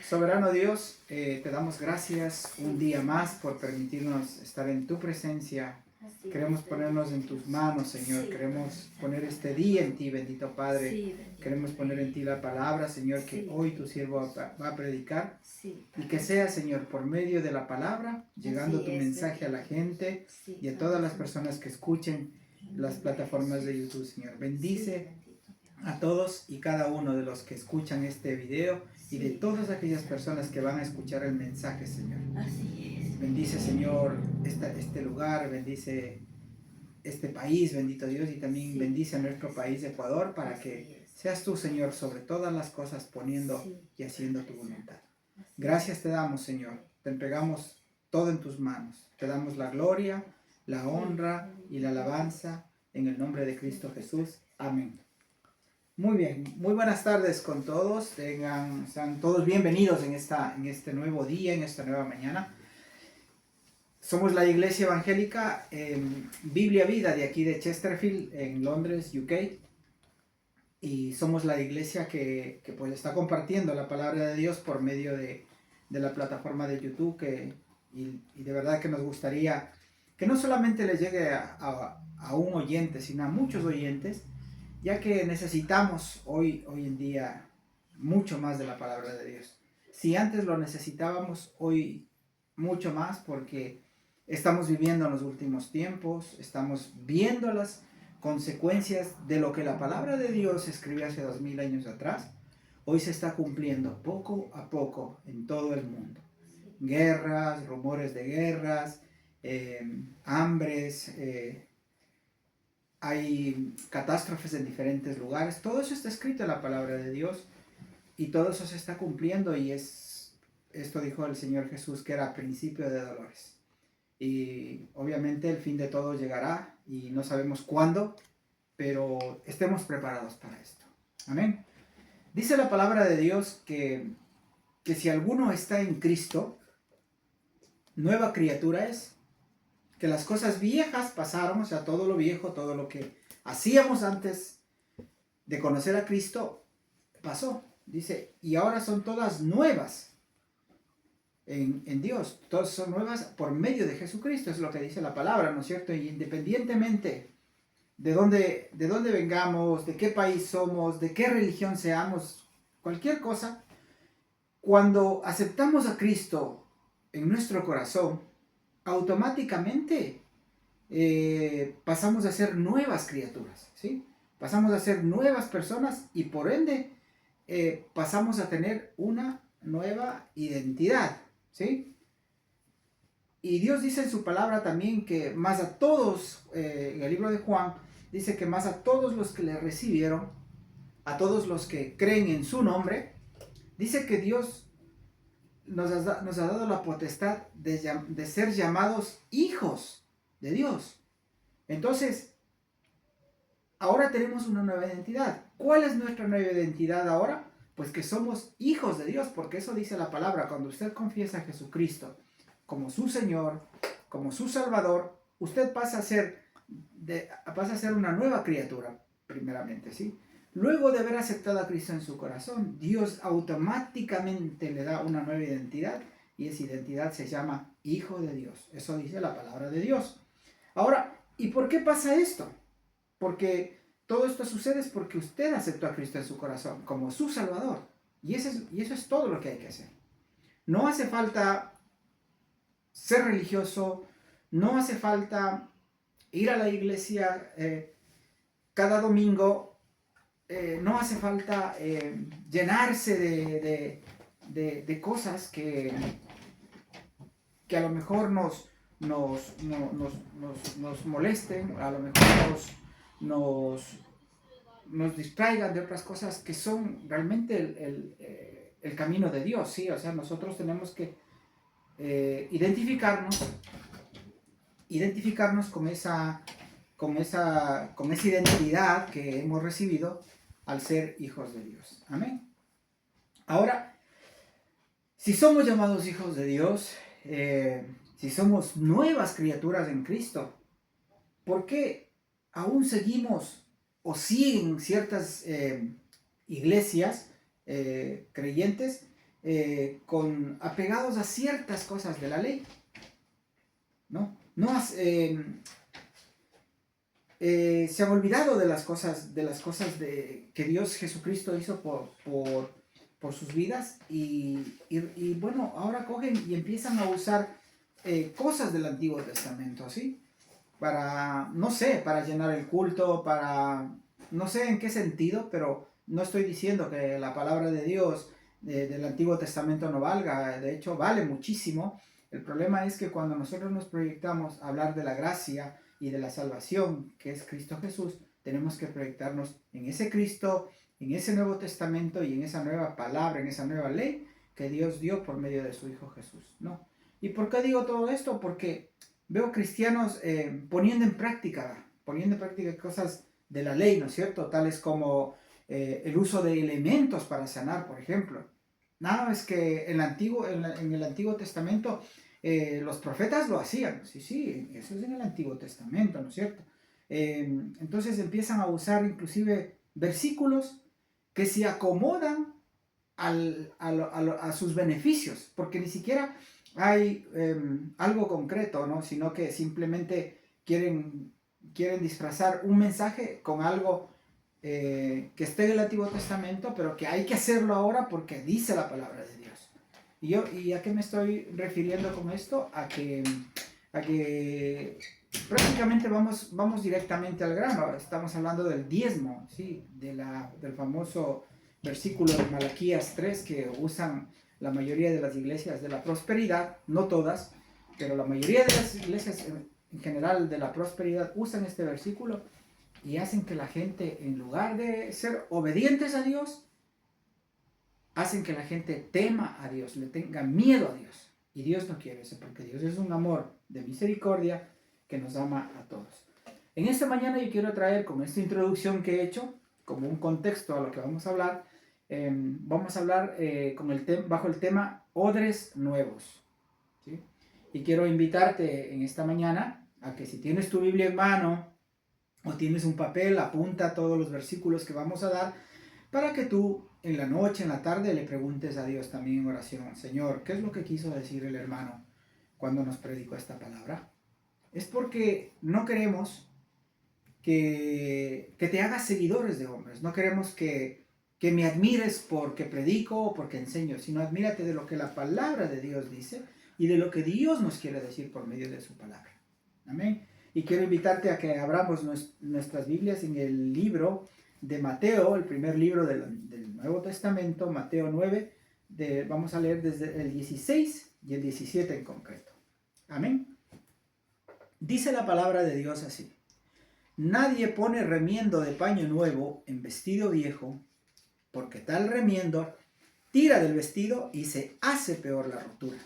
Soberano Dios, te damos gracias un día más por permitirnos estar en tu presencia. Queremos ponernos en tus manos, Señor. Queremos poner este día en ti, bendito Padre. Queremos poner en ti la palabra, Señor, que hoy tu siervo va a predicar. Y que sea, Señor, por medio de la palabra, llegando tu mensaje a la gente y a todas las personas que escuchen las plataformas de YouTube, Señor. Bendice a todos y cada uno de los que escuchan este video y de todas aquellas personas que van a escuchar el mensaje, Señor. Así es. Bendice, Señor, este lugar, bendice este país, bendito Dios, y también bendice a nuestro país, Ecuador, para que seas tú, Señor, sobre todas las cosas, poniendo y haciendo tu voluntad. Gracias te damos, Señor. Te entregamos todo en tus manos. Te damos la gloria, la honra y la alabanza en el nombre de Cristo Jesús. Amén. Muy bien, muy buenas tardes con todos. Sean todos bienvenidos en este nuevo día, en esta nueva mañana. Somos la Iglesia Evangélica Biblia Vida de aquí de Chesterfield, en Londres, UK. Y somos la iglesia que pues está compartiendo la palabra de Dios por medio de la plataforma de YouTube. Y de verdad que nos gustaría que no solamente les llegue a un oyente, sino a muchos oyentes, ya que necesitamos hoy en día mucho más de la palabra de Dios. Si antes lo necesitábamos, hoy mucho más, porque estamos viviendo en los últimos tiempos, estamos viendo las consecuencias de lo que la palabra de Dios escribió hace 2000 años atrás. Hoy se está cumpliendo poco a poco en todo el mundo. Guerras, rumores de guerras, hambres, hay catástrofes en diferentes lugares. Todo eso está escrito en la palabra de Dios y todo eso se está cumpliendo, y esto dijo el Señor Jesús, que era principio de dolores. Y obviamente el fin de todo llegará y no sabemos cuándo, pero estemos preparados para esto. Amén. Dice la palabra de Dios que si alguno está en Cristo, nueva criatura es. Que las cosas viejas pasaron, o sea, todo lo viejo, todo lo que hacíamos antes de conocer a Cristo, pasó. Dice, y ahora son todas nuevas en Dios. Todas son nuevas por medio de Jesucristo, es lo que dice la palabra, ¿no es cierto? Y independientemente de dónde vengamos, de qué país somos, de qué religión seamos, cualquier cosa, cuando aceptamos a Cristo en nuestro corazón, automáticamente pasamos a ser nuevas criaturas, ¿sí? Pasamos a ser nuevas personas y por ende pasamos a tener una nueva identidad, ¿sí? Y Dios dice en su palabra también que más a todos, en el libro de Juan, dice que más a todos los que le recibieron, a todos los que creen en su nombre, dice que Dios nos ha dado la potestad de ser llamados hijos de Dios. Entonces, ahora tenemos una nueva identidad. ¿Cuál es nuestra nueva identidad ahora? Pues que somos hijos de Dios, porque eso dice la palabra. Cuando usted confiesa a Jesucristo como su Señor, como su Salvador, usted pasa a ser una nueva criatura, primeramente, ¿sí? Luego de haber aceptado a Cristo en su corazón, Dios automáticamente le da una nueva identidad, y esa identidad se llama Hijo de Dios. Eso dice la palabra de Dios. Ahora, ¿y por qué pasa esto? Porque todo esto sucede es porque usted aceptó a Cristo en su corazón como su Salvador. Y eso es todo lo que hay que hacer. No hace falta ser religioso, no hace falta ir a la iglesia cada domingo, no hace falta llenarse de cosas que a lo mejor nos molesten, a lo mejor nos distraigan de otras cosas que son realmente el camino de Dios, ¿sí? O sea, nosotros tenemos que identificarnos con esa identidad que hemos recibido al ser hijos de Dios. Amén. Ahora, si somos llamados hijos de Dios, si somos nuevas criaturas en Cristo, ¿por qué aún seguimos o siguen ciertas iglesias creyentes apegados a ciertas cosas de la ley, ¿no? Se han olvidado de las cosas que Dios Jesucristo hizo por sus vidas y bueno, ahora cogen y empiezan a usar cosas del Antiguo Testamento, ¿sí? No sé, para llenar el culto, no sé en qué sentido, pero no estoy diciendo que la palabra de Dios del Antiguo Testamento no valga, de hecho vale muchísimo. El problema es que cuando nosotros nos proyectamos a hablar de la gracia y de la salvación, que es Cristo Jesús, tenemos que proyectarnos en ese Cristo, en ese Nuevo Testamento y en esa nueva palabra, en esa nueva ley que Dios dio por medio de su Hijo Jesús, ¿no? ¿Y por qué digo todo esto? Porque veo cristianos poniendo en práctica cosas de la ley, ¿no es cierto? Tales como el uso de elementos para sanar, por ejemplo. Nada, es que en el Antiguo Testamento los profetas lo hacían. Sí, eso es en el Antiguo Testamento, ¿no es cierto? Entonces empiezan a usar inclusive versículos que se acomodan a sus beneficios, porque ni siquiera hay algo concreto, ¿no? Sino que simplemente quieren disfrazar un mensaje con algo que esté en el Antiguo Testamento, pero que hay que hacerlo ahora porque dice la palabra de Dios. ¿Y a qué me estoy refiriendo con esto? A que prácticamente vamos directamente al grano. Estamos hablando del diezmo, ¿sí? Del famoso versículo de Malaquías 3 que usan la mayoría de las iglesias de la prosperidad, no todas, pero la mayoría de las iglesias en general de la prosperidad usan este versículo y hacen que la gente, en lugar de ser obedientes a Dios, hacen que la gente tema a Dios, le tenga miedo a Dios. Y Dios no quiere eso, porque Dios es un amor de misericordia que nos ama a todos. En esta mañana yo quiero traer, con esta introducción que he hecho, como un contexto a lo que vamos a hablar, bajo el tema odres nuevos, ¿sí? Y quiero invitarte en esta mañana a que si tienes tu Biblia en mano o tienes un papel, apunta todos los versículos que vamos a dar para que tú en la noche, en la tarde, le preguntes a Dios también en oración: Señor, ¿qué es lo que quiso decir el hermano cuando nos predicó esta palabra? Es porque no queremos que te hagas seguidores de hombres, no queremos que me admires porque predico o porque enseño, sino admírate de lo que la palabra de Dios dice y de lo que Dios nos quiere decir por medio de su palabra. Amén. Y quiero invitarte a que abramos nuestras Biblias en el libro de Mateo, el primer libro del Nuevo Testamento, Mateo 9, vamos a leer desde el 16 y el 17 en concreto. Amén. Dice la palabra de Dios así: nadie pone remiendo de paño nuevo en vestido viejo, porque tal remiendo tira del vestido y se hace peor la rotura.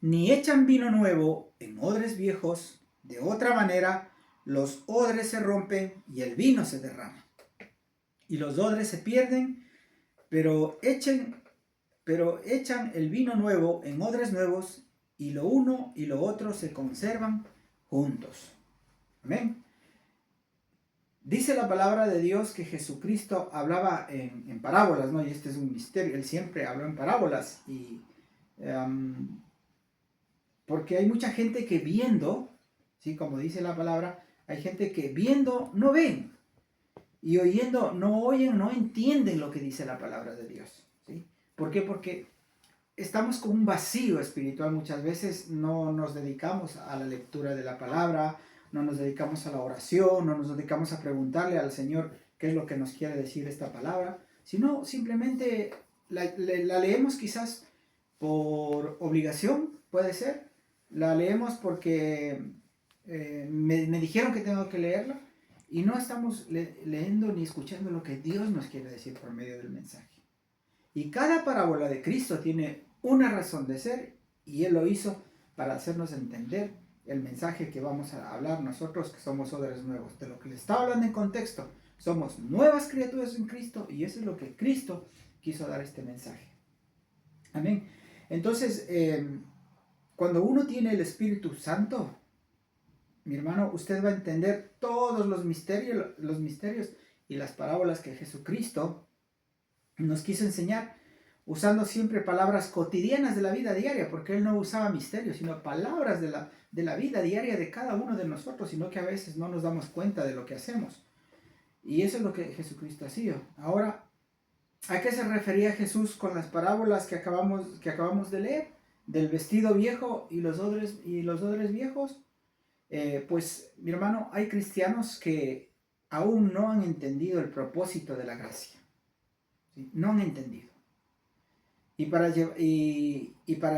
Ni echan vino nuevo en odres viejos, de otra manera los odres se rompen y el vino se derrama. Y los odres se pierden, pero echan el vino nuevo en odres nuevos, y lo uno y lo otro se conservan juntos. Amén. Dice la palabra de Dios que Jesucristo hablaba en parábolas, ¿no? Y este es un misterio, Él siempre habló en parábolas. Porque hay mucha gente que viendo, ¿sí? Como dice la palabra, hay gente que viendo no ven, y oyendo no oyen, no entienden lo que dice la palabra de Dios, ¿sí? ¿Por qué? Porque estamos con un vacío espiritual. Muchas veces no nos dedicamos a la lectura de la palabra, no nos dedicamos a la oración, no nos dedicamos a preguntarle al Señor qué es lo que nos quiere decir esta palabra, sino simplemente la leemos quizás por obligación, puede ser, la leemos porque me dijeron que tengo que leerla, y no estamos leyendo ni escuchando lo que Dios nos quiere decir por medio del mensaje. Y cada parábola de Cristo tiene una razón de ser, y Él lo hizo para hacernos entender el mensaje que vamos a hablar nosotros, que somos odres nuevos. De lo que le estaba hablando en contexto, somos nuevas criaturas en Cristo, y eso es lo que Cristo quiso dar este mensaje. Amén. Entonces, cuando uno tiene el Espíritu Santo, mi hermano, usted va a entender todos los misterios y las parábolas que Jesucristo nos quiso enseñar, usando siempre palabras cotidianas de la vida diaria, porque él no usaba misterios, sino palabras de la vida diaria de cada uno de nosotros, sino que a veces no nos damos cuenta de lo que hacemos. Y eso es lo que Jesucristo hacía. Ahora, ¿a qué se refería Jesús con las parábolas que acabamos de leer? Del vestido viejo y los odres viejos. Pues, mi hermano, hay cristianos que aún no han entendido el propósito de la gracia. ¿Sí? No han entendido. Y para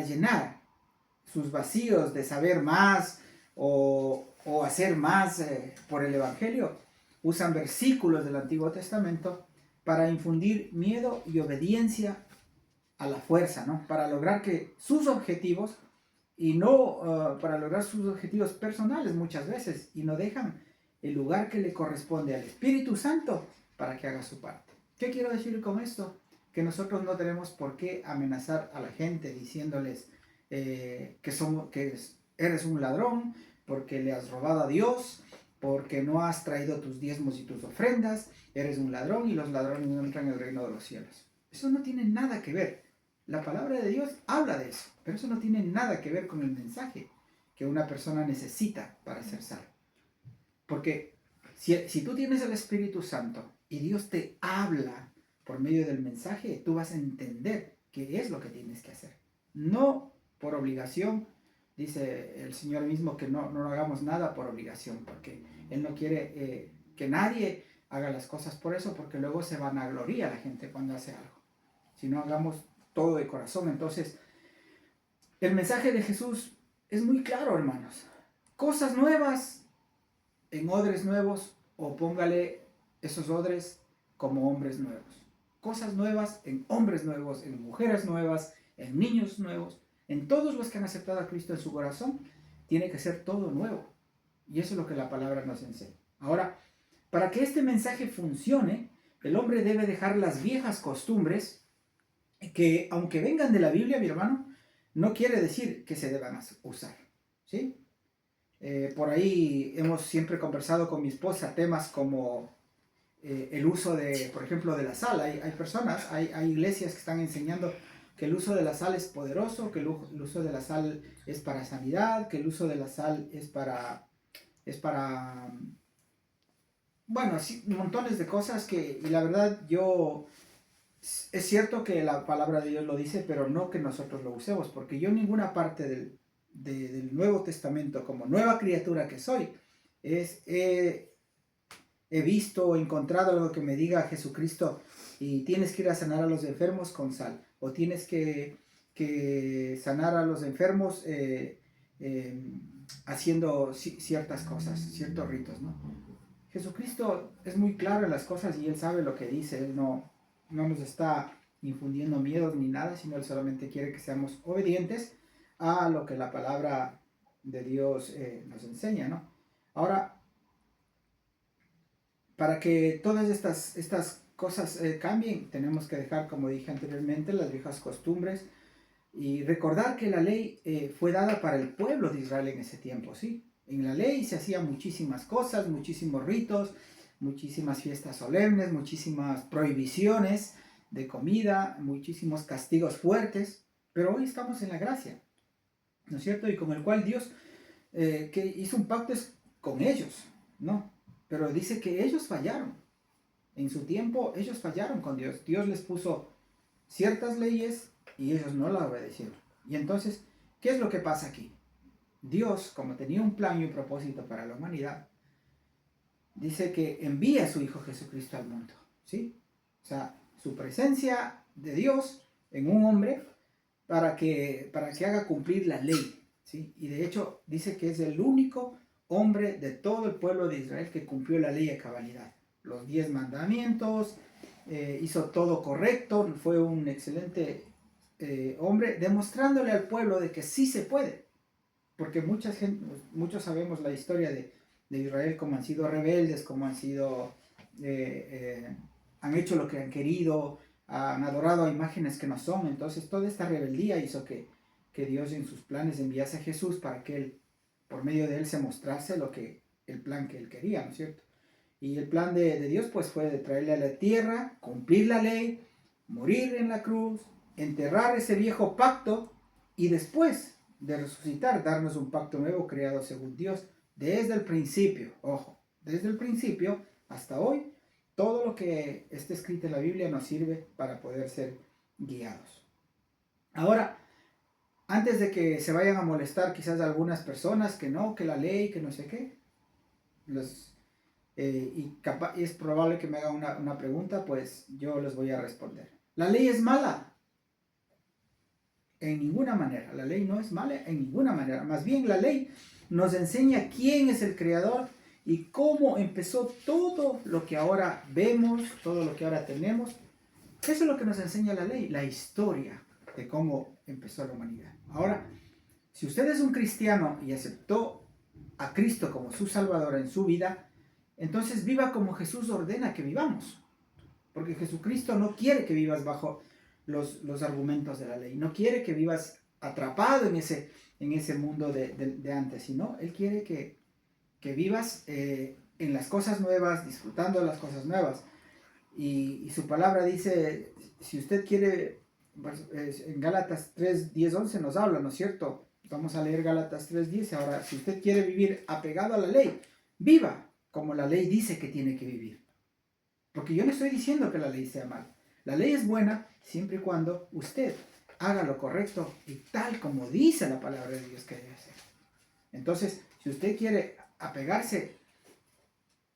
llenar sus vacíos de saber más o hacer más por el Evangelio, usan versículos del Antiguo Testamento para infundir miedo y obediencia a la fuerza, ¿no? Para lograr que sus objetivos, y no para lograr sus objetivos personales muchas veces, y no dejan el lugar que le corresponde al Espíritu Santo para que haga su parte. ¿Qué quiero decir con esto? Que nosotros no tenemos por qué amenazar a la gente diciéndoles que eres un ladrón, porque le has robado a Dios, porque no has traído tus diezmos y tus ofrendas, eres un ladrón y los ladrones no entran en el reino de los cielos. Eso no tiene nada que ver. La palabra de Dios habla de eso, pero eso no tiene nada que ver con el mensaje que una persona necesita para ser salvo. Porque si tú tienes el Espíritu Santo y Dios te habla por medio del mensaje, tú vas a entender qué es lo que tienes que hacer. No por obligación. Dice el Señor mismo que no hagamos nada por obligación, porque Él no quiere que nadie haga las cosas por eso, porque luego se vanagloria la gente cuando hace algo. Si no hagamos todo de corazón. Entonces, el mensaje de Jesús es muy claro, hermanos. Cosas nuevas en odres nuevos, o póngale esos odres como hombres nuevos. Cosas nuevas en hombres nuevos, en mujeres nuevas, en niños nuevos, en todos los que han aceptado a Cristo en su corazón. Tiene que ser todo nuevo. Y eso es lo que la palabra nos enseña. Ahora, para que este mensaje funcione, el hombre debe dejar las viejas costumbres que, aunque vengan de la Biblia, mi hermano, no quiere decir que se deban usar, ¿sí? Por ahí hemos siempre conversado con mi esposa temas como el uso de, por ejemplo, de la sal. Hay personas, hay iglesias que están enseñando que el uso de la sal es poderoso, que el uso de la sal es para sanidad, que el uso de la sal es para bueno, sí, montones de cosas y la verdad es cierto que la palabra de Dios lo dice, pero no que nosotros lo usemos, porque yo en ninguna parte del Nuevo Testamento, como nueva criatura que soy, he visto o encontrado algo que me diga Jesucristo y tienes que ir a sanar a los enfermos con sal, o tienes que sanar a los enfermos haciendo ciertas cosas, ciertos ritos, ¿no? Jesucristo es muy claro en las cosas y Él sabe lo que dice. Él no nos está infundiendo miedos ni nada, sino Él solamente quiere que seamos obedientes a lo que la palabra de Dios nos enseña, ¿no? Ahora, para que todas estas cosas cambien, tenemos que dejar, como dije anteriormente, las viejas costumbres y recordar que la ley fue dada para el pueblo de Israel en ese tiempo, ¿sí? En la ley se hacían muchísimas cosas, muchísimos ritos, muchísimas fiestas solemnes, muchísimas prohibiciones de comida, muchísimos castigos fuertes, pero hoy estamos en la gracia, ¿no es cierto? Y con el cual Dios que hizo un pacto es con ellos, ¿no? Pero dice que ellos fallaron. En su tiempo ellos fallaron con Dios. Dios les puso ciertas leyes y ellos no las obedecieron. Y entonces, ¿qué es lo que pasa aquí? Dios, como tenía un plan y un propósito para la humanidad, dice que envía a su Hijo Jesucristo al mundo, ¿sí? O sea, su presencia de Dios en un hombre para que haga cumplir la ley, ¿sí? Y de hecho dice que es el único hombre de todo el pueblo de Israel que cumplió la ley a cabalidad. Los 10 mandamientos, hizo todo correcto, fue un excelente hombre, demostrándole al pueblo de que sí se puede. Porque muchos sabemos la historia de Israel, como han sido rebeldes, como han hecho lo que han querido, han adorado a imágenes que no son. Entonces toda esta rebeldía hizo que Dios en sus planes enviase a Jesús para que Él, por medio de Él, se mostrase el plan que Él quería, ¿no es cierto? Y el plan de Dios pues fue de traerle a la tierra, cumplir la ley, morir en la cruz, enterrar ese viejo pacto y después de resucitar, darnos un pacto nuevo creado según Dios desde el principio. Ojo, desde el principio hasta hoy, todo lo que está escrito en la Biblia nos sirve para poder ser guiados. Ahora, antes de que se vayan a molestar quizás algunas personas que no, que la ley, que no sé qué, y es probable que me hagan una pregunta, pues yo les voy a responder. ¿La ley es mala? En ninguna manera. La ley no es mala en ninguna manera. Más bien la ley nos enseña quién es el creador y cómo empezó todo lo que ahora vemos, todo lo que ahora tenemos. Eso es lo que nos enseña la ley, la historia de cómo empezó la humanidad. Ahora, si usted es un cristiano y aceptó a Cristo como su Salvador en su vida, entonces viva como Jesús ordena que vivamos. Porque Jesucristo no quiere que vivas bajo los argumentos de la ley. No quiere que vivas atrapado en ese mundo de antes, sino Él quiere que vivas en las cosas nuevas, disfrutando de las cosas nuevas. Y su palabra dice, si usted quiere, pues, en Gálatas 3, 10, 11 nos habla, ¿no es cierto? Vamos a leer Gálatas 3, 10. Ahora, si usted quiere vivir apegado a la ley, viva como la ley dice que tiene que vivir. Porque yo no estoy diciendo que la ley sea mala. La ley es buena siempre y cuando usted haga lo correcto y tal como dice la palabra de Dios que debe hacer. Entonces, si usted quiere apegarse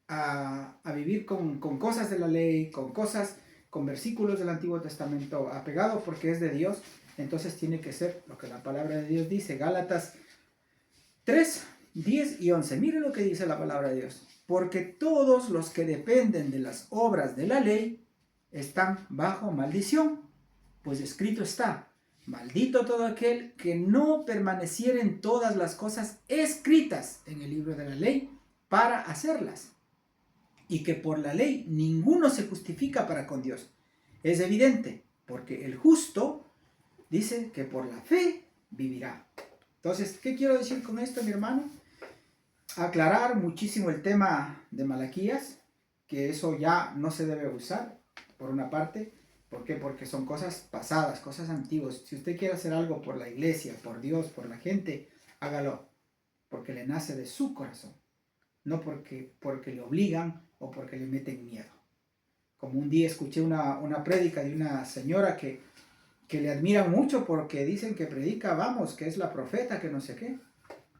a vivir con cosas de la ley, con versículos del Antiguo Testamento, apegado porque es de Dios, entonces tiene que ser lo que la palabra de Dios dice. Gálatas 3, 10 y 11. Mire lo que dice la palabra de Dios. Porque todos los que dependen de las obras de la ley están bajo maldición, pues escrito está, maldito todo aquel que no permaneciera en todas las cosas escritas en el libro de la ley para hacerlas, y que por la ley ninguno se justifica para con Dios. Es evidente, porque el justo dice que por la fe vivirá. Entonces, ¿qué quiero decir con esto, mi hermano? Aclarar muchísimo el tema de Malaquías, que eso ya no se debe usar, por una parte. ¿Por qué? Porque son cosas pasadas, cosas antiguas. Si usted quiere hacer algo por la iglesia, por Dios, por la gente, hágalo, porque le nace de su corazón, no porque le obligan o porque le meten miedo. Como un día escuché una prédica de una señora que le admiran mucho porque dicen que predica, vamos, que es la profeta, que no sé qué.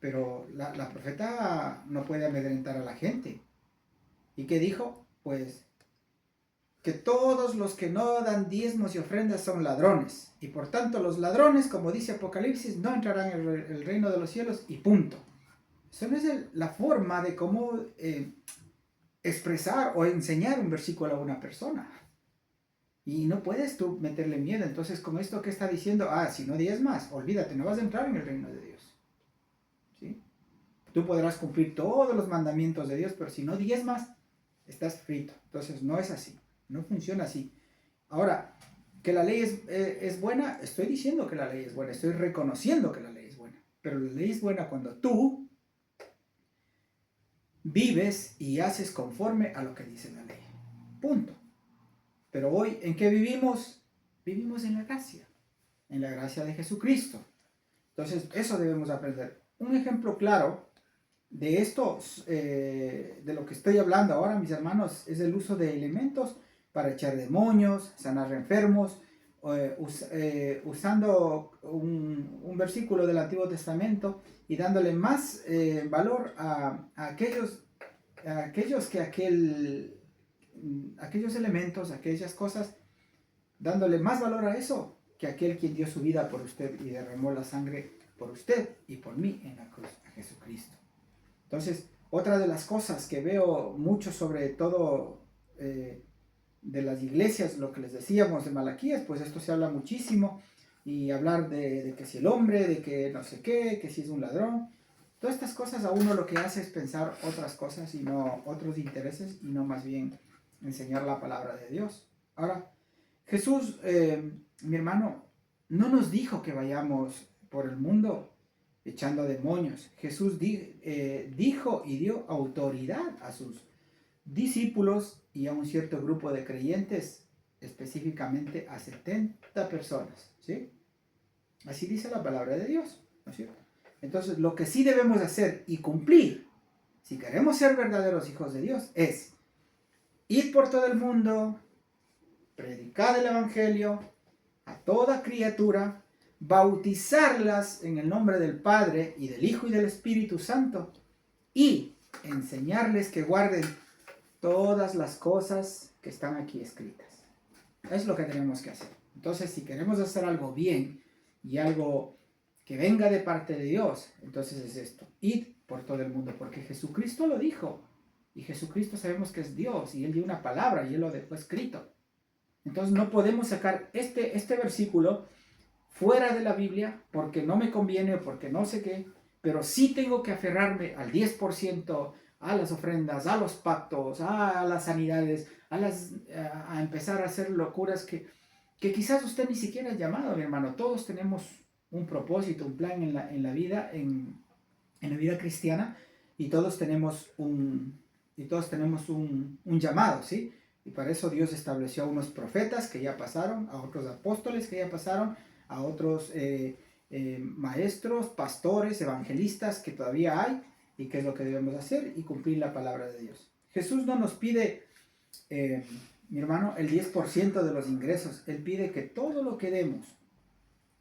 Pero la profeta no puede amedrentar a la gente. ¿Y qué dijo? Pues que todos los que no dan diezmos y ofrendas son ladrones. Y por tanto los ladrones, como dice Apocalipsis, no entrarán en el reino de los cielos y punto. Eso no es la forma de cómo expresar o enseñar un versículo a una persona. Y no puedes tú meterle miedo. Entonces, con esto que está diciendo, si no diezmas, olvídate, no vas a entrar en el reino de Dios. ¿Sí? Tú podrás cumplir todos los mandamientos de Dios, pero si no diezmas, estás frito. Entonces, no es así. No funciona así. Ahora, que la ley es buena, estoy diciendo que la ley es buena, estoy reconociendo que la ley es buena. Pero la ley es buena cuando tú vives y haces conforme a lo que dice la ley. Punto. Pero hoy, ¿en qué vivimos? Vivimos en la gracia de Jesucristo. Entonces, eso debemos aprender. Un ejemplo claro de esto, de lo que estoy hablando ahora, mis hermanos, es el uso de elementos para echar demonios, sanar enfermos, usando un versículo del Antiguo Testamento y dándole más valor a aquellos elementos, aquellas cosas, dándole más valor a eso que aquel quien dio su vida por usted y derramó la sangre por usted y por mí en la cruz, a Jesucristo. Entonces, otra de las cosas que veo mucho, sobre todo de las iglesias, lo que les decíamos de Malaquías, pues esto se habla muchísimo, y hablar de que si el hombre, de que no sé qué, que si es un ladrón. Todas estas cosas a uno lo que hace es pensar otras cosas y no otros intereses, y no más bien enseñar la palabra de Dios. Ahora, Jesús, mi hermano, no nos dijo que vayamos por el mundo echando demonios. Jesús dijo y dio autoridad a sus discípulos y a un cierto grupo de creyentes específicamente a 70 personas, ¿sí? Así dice la palabra de Dios, ¿no es cierto? Entonces, lo que sí debemos hacer y cumplir, si queremos ser verdaderos hijos de Dios, es ir por todo el mundo, predicar el Evangelio a toda criatura, bautizarlas en el nombre del Padre y del Hijo y del Espíritu Santo y enseñarles que guarden todas las cosas que están aquí escritas. Es lo que tenemos que hacer. Entonces, si queremos hacer algo bien y algo que venga de parte de Dios, entonces es esto: id por todo el mundo, porque Jesucristo lo dijo, y Jesucristo sabemos que es Dios, y Él dio una palabra y Él lo dejó escrito. Entonces no podemos sacar este versículo fuera de la Biblia porque no me conviene o porque no sé qué, pero sí tengo que aferrarme al 10%, a las ofrendas, a los pactos, a las sanidades, a empezar a hacer locuras que quizás usted ni siquiera ha llamado, mi hermano. Todos tenemos un propósito, un plan en la vida, en la vida cristiana, y todos tenemos un llamado, ¿sí? Y para eso Dios estableció a unos profetas que ya pasaron, a otros apóstoles que ya pasaron, a otros maestros, pastores, evangelistas que todavía hay, y qué es lo que debemos hacer, y cumplir la palabra de Dios. Jesús no nos pide, mi hermano, el 10% de los ingresos. Él pide que todo lo que demos,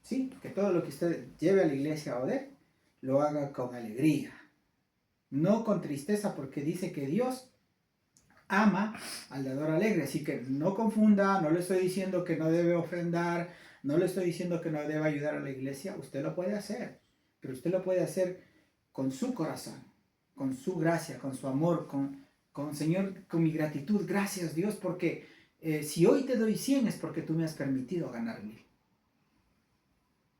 ¿sí? Que todo lo que usted lleve a la iglesia o dé, lo haga con alegría, no con tristeza, porque dice que Dios ama al dador alegre. Así que no confunda, no le estoy diciendo que no debe ofrendar, no le estoy diciendo que no debe ayudar a la iglesia. Usted lo puede hacer, pero usted lo puede hacer con su corazón, con su gracia, con su amor, con Señor, con mi gratitud. Gracias, Dios, porque si hoy te doy 100 es porque tú me has permitido ganar 1000.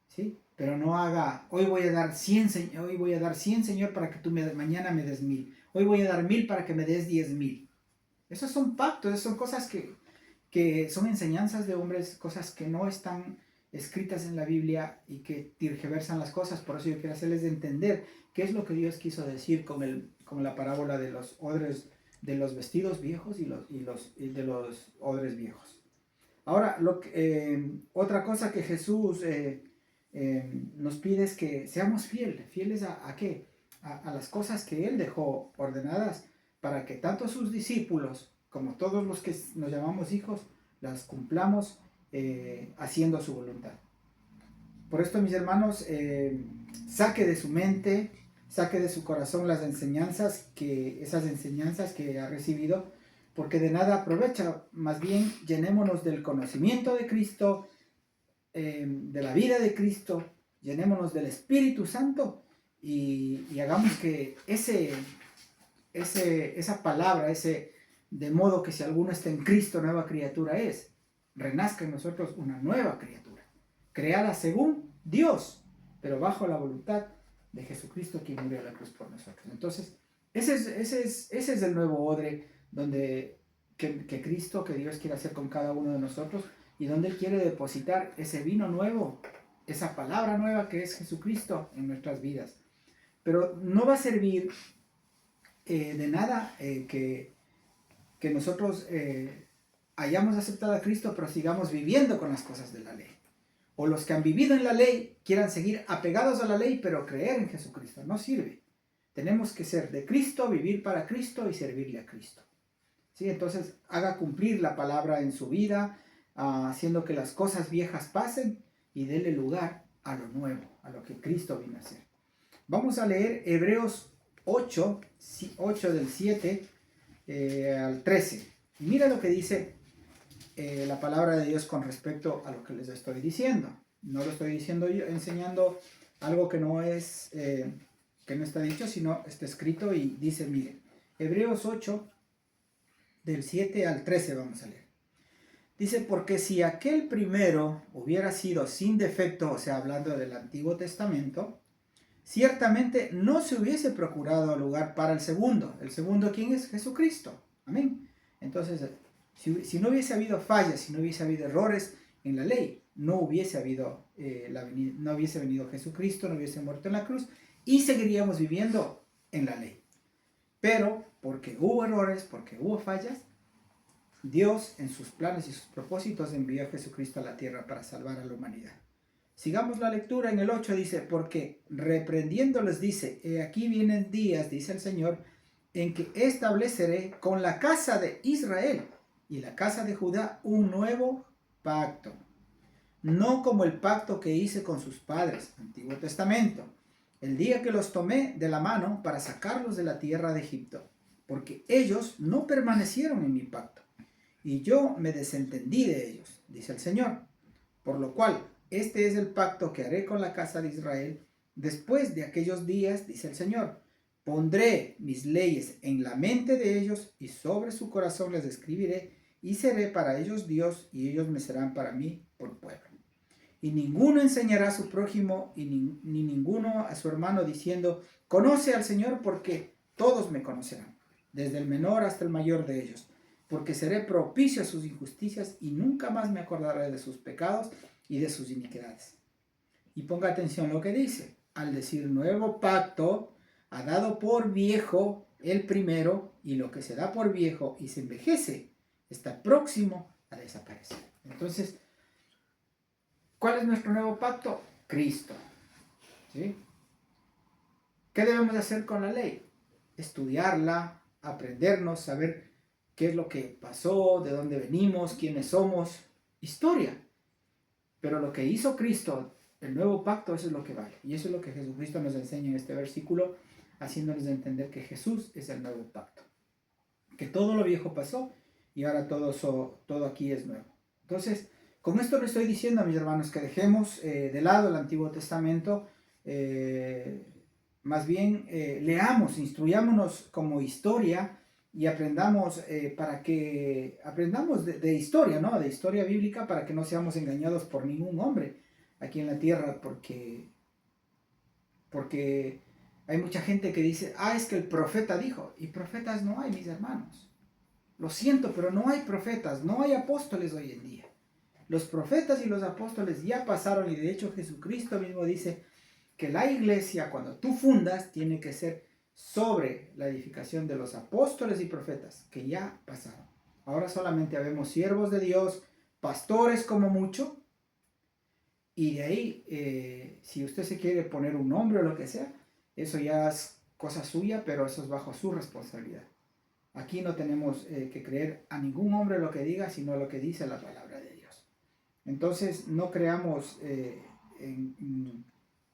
¿Sí? Pero no haga, hoy voy a dar 100, Señor, para que tú mañana me des 1000. Hoy voy a dar 1000 para que me des 10,000. Esos son pactos, esas son cosas que son enseñanzas de hombres, cosas que no están escritas en la Biblia y que tergiversan las cosas. Por eso yo quiero hacerles entender qué es lo que Dios quiso decir con la parábola de los odres, de los vestidos viejos y de los odres viejos. Ahora, otra cosa que Jesús nos pide es que seamos fieles ¿a qué? A las cosas que Él dejó ordenadas, para que tanto sus discípulos como todos los que nos llamamos hijos las cumplamos haciendo su voluntad. Por esto, mis hermanos, saque de su mente, saque de su corazón esas enseñanzas que ha recibido, porque de nada aprovecha. Más bien, llenémonos del conocimiento de Cristo, de la vida de Cristo, llenémonos del Espíritu Santo y hagamos que esa palabra, de modo que si alguno está en Cristo, nueva criatura es, renazca en nosotros una nueva criatura, creada según Dios, pero bajo la voluntad de Jesucristo, quien murió en la cruz por nosotros. Entonces, ese es el nuevo odre que Cristo, que Dios quiere hacer con cada uno de nosotros, y donde Él quiere depositar ese vino nuevo, esa palabra nueva que es Jesucristo en nuestras vidas. Pero no va a servir de nada que nosotros hayamos aceptado a Cristo, pero sigamos viviendo con las cosas de la ley. O los que han vivido en la ley quieran seguir apegados a la ley, pero creer en Jesucristo. No sirve. Tenemos que ser de Cristo, vivir para Cristo y servirle a Cristo. ¿Sí? Entonces, haga cumplir la palabra en su vida, haciendo que las cosas viejas pasen y déle lugar a lo nuevo, a lo que Cristo vino a hacer. Vamos a leer Hebreos 8 del 7 al 13. Y mira lo que dice la palabra de Dios con respecto a lo que les estoy diciendo. No lo estoy diciendo yo, enseñando algo que no está dicho, sino está escrito, y dice, mire, Hebreos 8 del 7 al 13 vamos a leer. Dice, porque si aquel primero hubiera sido sin defecto, o sea, hablando del Antiguo Testamento, ciertamente no se hubiese procurado lugar para el segundo. ¿El segundo quién es? Jesucristo. Amén. Entonces, si no hubiese habido fallas, si no hubiese habido errores en la ley, no hubiese venido Jesucristo, no hubiese muerto en la cruz, y seguiríamos viviendo en la ley. Pero, porque hubo errores, porque hubo fallas, Dios, en sus planes y sus propósitos, envió a Jesucristo a la tierra para salvar a la humanidad. Sigamos la lectura en el 8, dice, porque reprendiéndoles dice, he aquí vienen días, dice el Señor, en que estableceré con la casa de Israel y la casa de Judá un nuevo pacto, no como el pacto que hice con sus padres, Antiguo Testamento, el día que los tomé de la mano para sacarlos de la tierra de Egipto, porque ellos no permanecieron en mi pacto, y yo me desentendí de ellos, dice el Señor. Por lo cual, este es el pacto que haré con la casa de Israel después de aquellos días, dice el Señor. Pondré mis leyes en la mente de ellos y sobre su corazón les escribiré y seré para ellos Dios y ellos me serán para mí por pueblo. Y ninguno enseñará a su prójimo y ni ninguno a su hermano diciendo, conoce al Señor porque todos me conocerán, desde el menor hasta el mayor de ellos, porque seré propicio a sus injusticias y nunca más me acordaré de sus pecados y de sus iniquidades. Y ponga atención lo que dice, al decir nuevo pacto, ha dado por viejo el primero, y lo que se da por viejo y se envejece está próximo a desaparecer. Entonces, ¿cuál es nuestro nuevo pacto? Cristo. ¿Sí? ¿Qué debemos hacer con la ley? Estudiarla, aprendernos, saber qué es lo que pasó, de dónde venimos, quiénes somos, historia. Pero lo que hizo Cristo, el nuevo pacto, eso es lo que vale. Y eso es lo que Jesucristo nos enseña en este versículo, haciéndonos entender que Jesús es el nuevo pacto. Que todo lo viejo pasó y ahora todo aquí es nuevo. Entonces, con esto le estoy diciendo a mis hermanos que dejemos de lado el Antiguo Testamento, más bien leamos, instruyámonos como historia y aprendamos para que aprendamos de historia, ¿no? De historia bíblica para que no seamos engañados por ningún hombre aquí en la tierra, porque hay mucha gente que dice, es que el profeta dijo, y profetas no hay, mis hermanos. Lo siento, pero no hay profetas, no hay apóstoles hoy en día. Los profetas y los apóstoles ya pasaron y de hecho Jesucristo mismo dice que la iglesia cuando tú fundas tiene que ser sobre la edificación de los apóstoles y profetas que ya pasaron. Ahora solamente habemos siervos de Dios, pastores como mucho, y de ahí si usted se quiere poner un nombre o lo que sea, eso ya es cosa suya, pero eso es bajo su responsabilidad. Aquí no tenemos que creer a ningún hombre lo que diga, sino lo que dice la palabra de Dios. Entonces no creamos en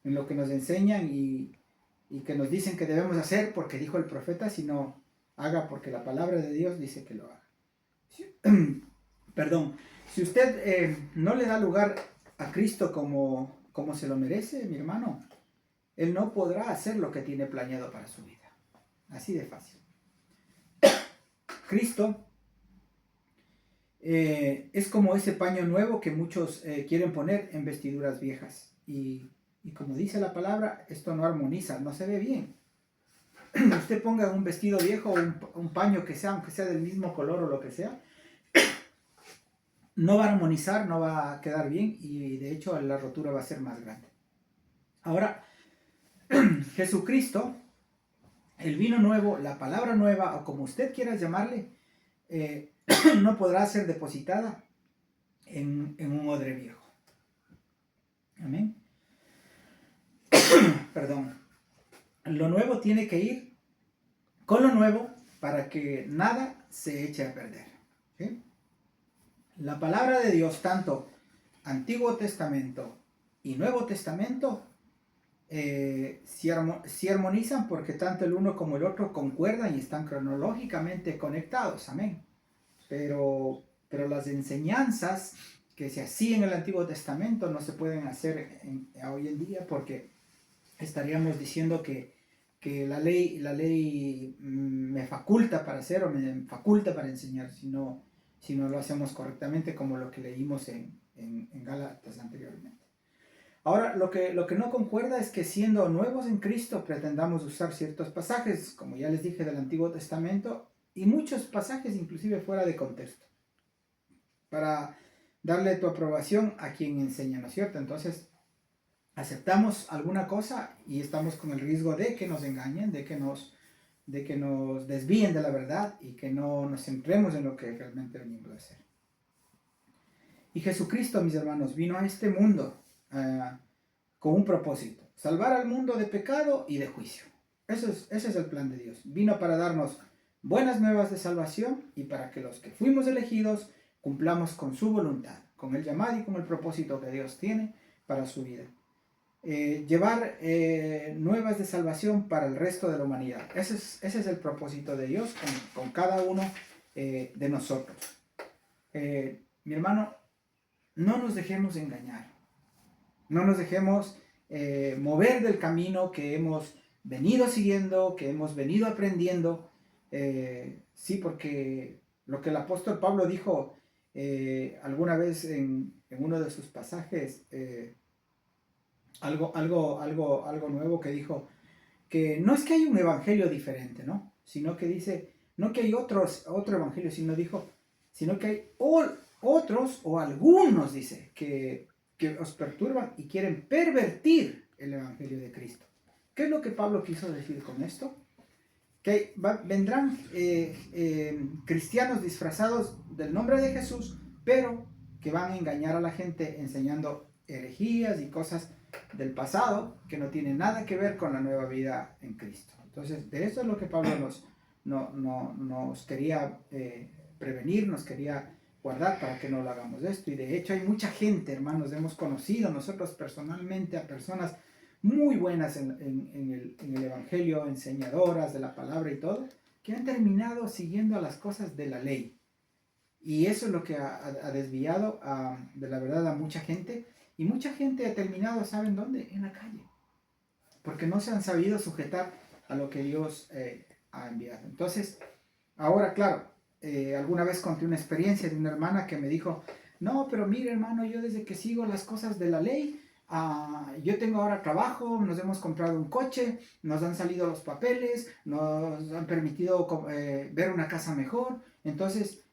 lo que nos enseñan y que nos dicen que debemos hacer porque dijo el profeta, sino haga porque la palabra de Dios dice que lo haga. Perdón, si usted no le da lugar a Cristo como se lo merece, mi hermano, Él no podrá hacer lo que tiene planeado para su vida. Así de fácil. Cristo es como ese paño nuevo que muchos quieren poner en vestiduras viejas. Y como dice la palabra, esto no armoniza, no se ve bien. Usted ponga un vestido viejo o un paño que sea, aunque sea del mismo color o lo que sea, no va a armonizar, no va a quedar bien y de hecho la rotura va a ser más grande. Ahora, Jesucristo, el vino nuevo, la palabra nueva o como usted quiera llamarle, no podrá ser depositada en un odre viejo. Amén. Perdón. Lo nuevo tiene que ir con lo nuevo para que nada se eche a perder. ¿Sí? La palabra de Dios, tanto Antiguo Testamento y Nuevo Testamento, se armonizan porque tanto el uno como el otro concuerdan y están cronológicamente conectados. Amén. Pero las enseñanzas que se hacían en el Antiguo Testamento no se pueden hacer hoy en día porque estaríamos diciendo que la ley me faculta para hacer o me faculta para enseñar si no lo hacemos correctamente como lo que leímos en Gálatas anteriormente. Ahora, lo que no concuerda es que siendo nuevos en Cristo pretendamos usar ciertos pasajes, como ya les dije, del Antiguo Testamento y muchos pasajes inclusive fuera de contexto, para darle tu aprobación a quien enseña, ¿no es cierto? Entonces, aceptamos alguna cosa y estamos con el riesgo de que nos engañen, de que nos de que nos desvíen de la verdad y que no nos centremos en lo que realmente venimos a hacer. Y Jesucristo, mis hermanos, vino a este mundo con un propósito: salvar al mundo de pecado y de juicio. Ese es el plan de Dios. Vino para darnos buenas nuevas de salvación y para que los que fuimos elegidos cumplamos con su voluntad, con el llamado y con el propósito que Dios tiene para su vida. Llevar nuevas de salvación para el resto de la humanidad. Ese es el propósito de Dios con cada uno de nosotros. Mi hermano, no nos dejemos engañar. No nos dejemos mover del camino que hemos venido siguiendo, que hemos venido aprendiendo. Sí, porque lo que el apóstol Pablo dijo alguna vez en uno de sus pasajes, algo nuevo que dijo, que no es que hay un evangelio diferente, ¿no? Sino que dice, no que hay otro evangelio, sino que hay otros o algunos, dice, que os perturban y quieren pervertir el evangelio de Cristo. ¿Qué es lo que Pablo quiso decir con esto? Que vendrán cristianos disfrazados del nombre de Jesús, pero que van a engañar a la gente enseñando herejías y cosas del pasado que no tienen nada que ver con la nueva vida en Cristo. Entonces, de eso es lo que Pablo nos quería prevenir, nos quería guardar para que no lo hagamos esto. Y de hecho hay mucha gente, hermanos, hemos conocido nosotros personalmente a personas muy buenas en el Evangelio, enseñadoras de la palabra y todo, que han terminado siguiendo a las cosas de la ley. Y eso es lo que ha desviado de la verdad a mucha gente. Y mucha gente ha terminado, ¿saben dónde? En la calle. Porque no se han sabido sujetar a lo que Dios ha enviado. Entonces, ahora, claro, alguna vez conté una experiencia de una hermana que me dijo, no, pero mire, hermano, yo desde que sigo las cosas de la ley, yo tengo ahora trabajo, nos hemos comprado un coche, nos han salido los papeles, nos han permitido ver una casa mejor. Entonces,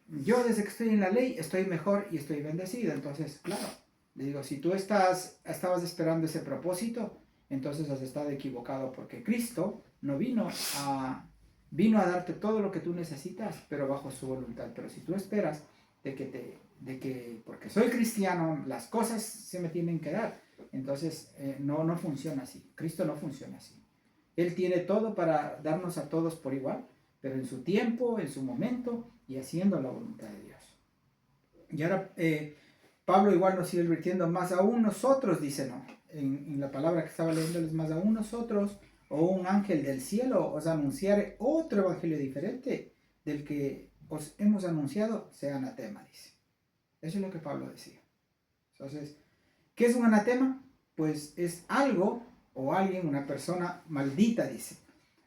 yo desde que estoy en la ley estoy mejor y estoy bendecido. Entonces, claro, le digo, si tú estabas esperando ese propósito, entonces has estado equivocado, porque Cristo no vino a darte todo lo que tú necesitas, pero bajo su voluntad. Pero si tú esperas de que porque soy cristiano las cosas se me tienen que dar, entonces no funciona así. Cristo no funciona así. Él tiene todo para darnos a todos por igual, pero en su tiempo, en su momento y haciendo la voluntad de Dios. Y ahora Pablo igual nos sigue advirtiendo: más aún nosotros, dice, no, en la palabra que estaba leyéndoles, más aún nosotros o un ángel del cielo os anunciare otro evangelio diferente del que os hemos anunciado, sea anatema, dice. Eso es lo que Pablo decía. Entonces, ¿qué es un anatema? Pues es algo o alguien, una persona maldita, dice,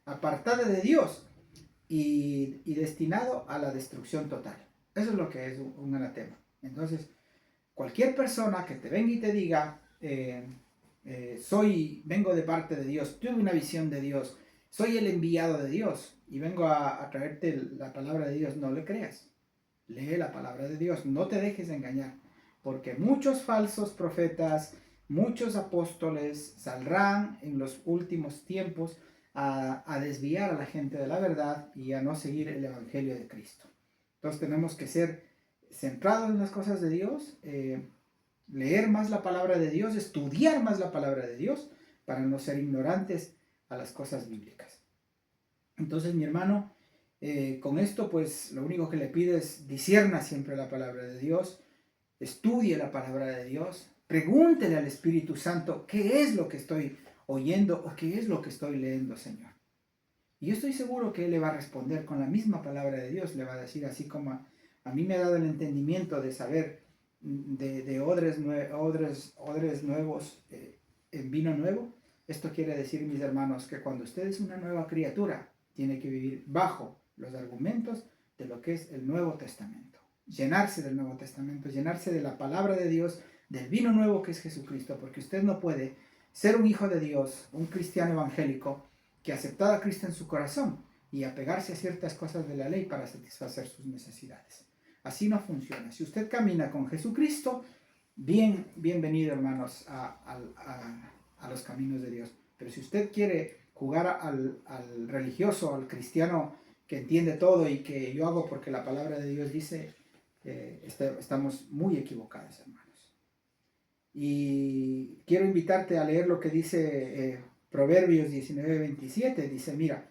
apartada de Dios y destinado a la destrucción total. Eso es lo que es un anatema. Entonces, cualquier persona que te venga y te diga, vengo de parte de Dios, tuve una visión de Dios, soy el enviado de Dios y vengo a traerte la palabra de Dios, no le creas. Lee la palabra de Dios, no te dejes engañar, porque muchos falsos profetas, muchos apóstoles saldrán en los últimos tiempos a desviar a la gente de la verdad y a no seguir el evangelio de Cristo. Entonces tenemos que ser centrados en las cosas de Dios, leer más la palabra de Dios, estudiar más la palabra de Dios para no ser ignorantes a las cosas bíblicas. Entonces, mi hermano, con esto pues lo único que le pido es discierna siempre la palabra de Dios, estudie la palabra de Dios, pregúntele al Espíritu Santo qué es lo que estoy oyendo o qué es lo que estoy leyendo, Señor. Y yo estoy seguro que Él le va a responder con la misma palabra de Dios, le va a decir así como a mí me ha dado el entendimiento de saber de odres nuevos en vino nuevo. Esto quiere decir, mis hermanos, que cuando usted es una nueva criatura, tiene que vivir bajo los argumentos de lo que es el Nuevo Testamento. Llenarse del Nuevo Testamento, llenarse de la palabra de Dios, del vino nuevo que es Jesucristo, porque usted no puede ser un hijo de Dios, un cristiano evangélico, que ha aceptado a Cristo en su corazón y apegarse a ciertas cosas de la ley para satisfacer sus necesidades. Así no funciona. Si usted camina con Jesucristo, bienvenido, hermanos, a los caminos de Dios. Pero si usted quiere jugar al religioso, al cristiano que entiende todo y que yo hago porque la palabra de Dios dice, estamos muy equivocados, hermanos. Y quiero invitarte a leer lo que dice Proverbios 19:27. Dice, mira,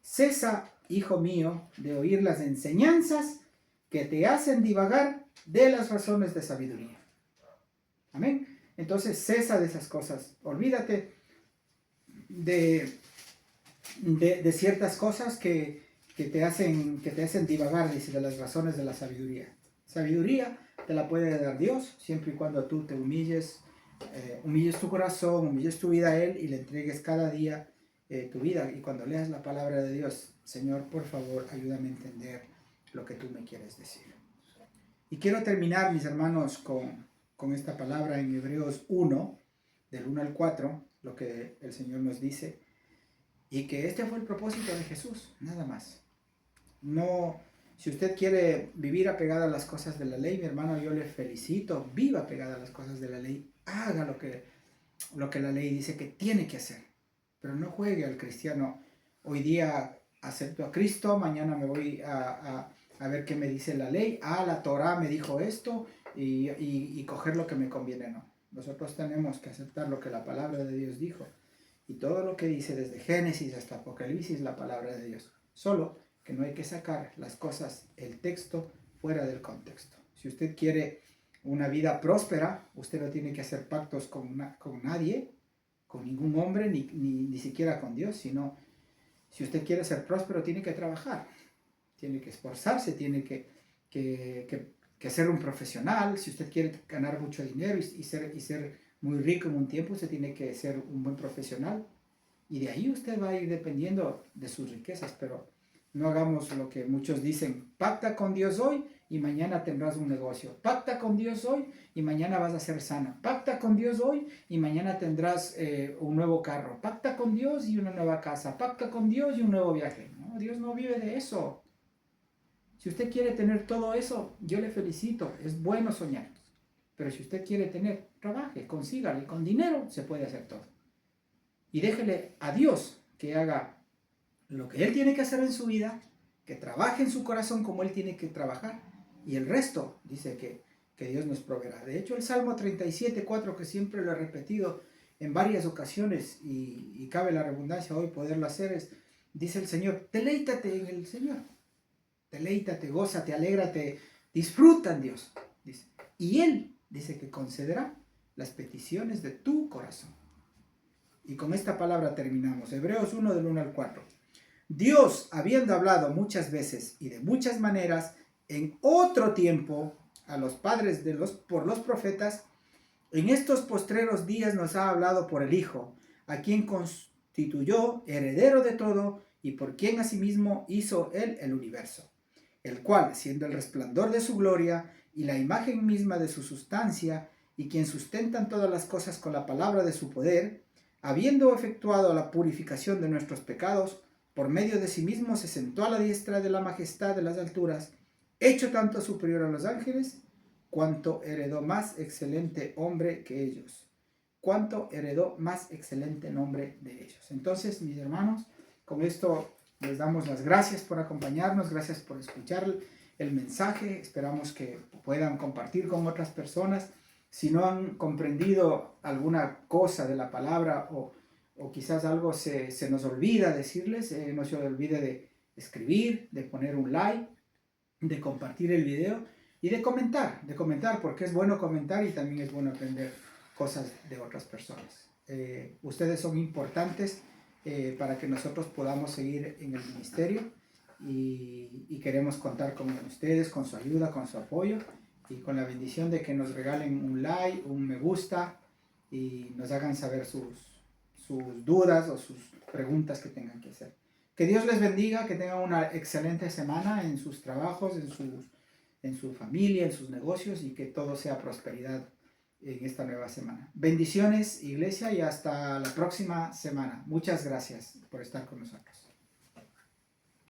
cesa, hijo mío, de oír las enseñanzas que te hacen divagar de las razones de sabiduría. Amén. Entonces cesa de esas cosas. Olvídate de ciertas cosas que te hacen divagar, dice, de las razones de la sabiduría. Sabiduría te la puede dar Dios, siempre y cuando tú te humilles tu corazón, humilles tu vida a Él y le entregues cada día tu vida. Y cuando leas la palabra de Dios, Señor, por favor, ayúdame a entender lo que tú me quieres decir. Y quiero terminar, mis hermanos, con esta palabra en Hebreos 1, del 1 al 4, lo que el Señor nos dice, y que este fue el propósito de Jesús, nada más. No, si usted quiere vivir apegado a las cosas de la ley, mi hermano, yo le felicito, viva apegado a las cosas de la ley, haga lo que la ley dice que tiene que hacer, pero no juegue al cristiano. Hoy día acepto a Cristo, mañana me voy a ver qué me dice la ley, la Torah me dijo esto, y coger lo que me conviene. No, nosotros tenemos que aceptar lo que la palabra de Dios dijo, y todo lo que dice desde Génesis hasta Apocalipsis, la palabra de Dios. Solo que no hay que sacar las cosas, el texto, fuera del contexto. Si usted quiere una vida próspera, usted no tiene que hacer pactos con nadie, con ningún hombre, ni siquiera con Dios, sino si usted quiere ser próspero, tiene que trabajar, tiene que esforzarse, tiene que ser un profesional. Si usted quiere ganar mucho dinero y ser muy rico en un tiempo, usted tiene que ser un buen profesional. Y de ahí usted va a ir dependiendo de sus riquezas, pero no hagamos lo que muchos dicen, pacta con Dios hoy y mañana tendrás un negocio. Pacta con Dios hoy y mañana vas a ser sana. Pacta con Dios hoy y mañana tendrás un nuevo carro. Pacta con Dios y una nueva casa. Pacta con Dios y un nuevo viaje. No, Dios no vive de eso. Si usted quiere tener todo eso, yo le felicito. Es bueno soñar. Pero si usted quiere tener, trabaje, consígale. Con dinero se puede hacer todo. Y déjele a Dios que haga lo que Él tiene que hacer en su vida, que trabaje en su corazón como Él tiene que trabajar, y el resto dice que Dios nos proveerá. De hecho, el Salmo 37:4, que siempre lo he repetido en varias ocasiones, y cabe la redundancia hoy poderlo hacer, dice el Señor, deleítate en el Señor, deleítate, gózate, alégrate, disfruta en Dios, dice. Y Él dice que concederá las peticiones de tu corazón. Y con esta palabra terminamos. Hebreos 1, del 1 al 4. Dios, habiendo hablado muchas veces y de muchas maneras en otro tiempo a los padres por los profetas, en estos postreros días nos ha hablado por el Hijo, a quien constituyó heredero de todo y por quien asimismo hizo Él el universo, el cual, siendo el resplandor de su gloria y la imagen misma de su sustancia, y quien sustentan todas las cosas con la palabra de su poder, habiendo efectuado la purificación de nuestros pecados, por medio de sí mismo se sentó a la diestra de la majestad de las alturas, hecho tanto superior a los ángeles, cuanto heredó más excelente hombre que ellos. Cuanto heredó más excelente nombre de ellos. Entonces, mis hermanos, con esto les damos las gracias por acompañarnos, gracias por escuchar el mensaje. Esperamos que puedan compartir con otras personas. Si no han comprendido alguna cosa de la palabra o quizás algo se nos olvida decirles, no se olvide de escribir, de poner un like, de compartir el video y de comentar, porque es bueno comentar y también es bueno aprender cosas de otras personas. Ustedes son importantes para que nosotros podamos seguir en el ministerio y queremos contar con ustedes, con su ayuda, con su apoyo y con la bendición de que nos regalen un like, un me gusta y nos hagan saber sus dudas o sus preguntas que tengan que hacer. Que Dios les bendiga, que tengan una excelente semana en sus trabajos, en su familia, en sus negocios y que todo sea prosperidad en esta nueva semana. Bendiciones, iglesia, y hasta la próxima semana. Muchas gracias por estar con nosotros.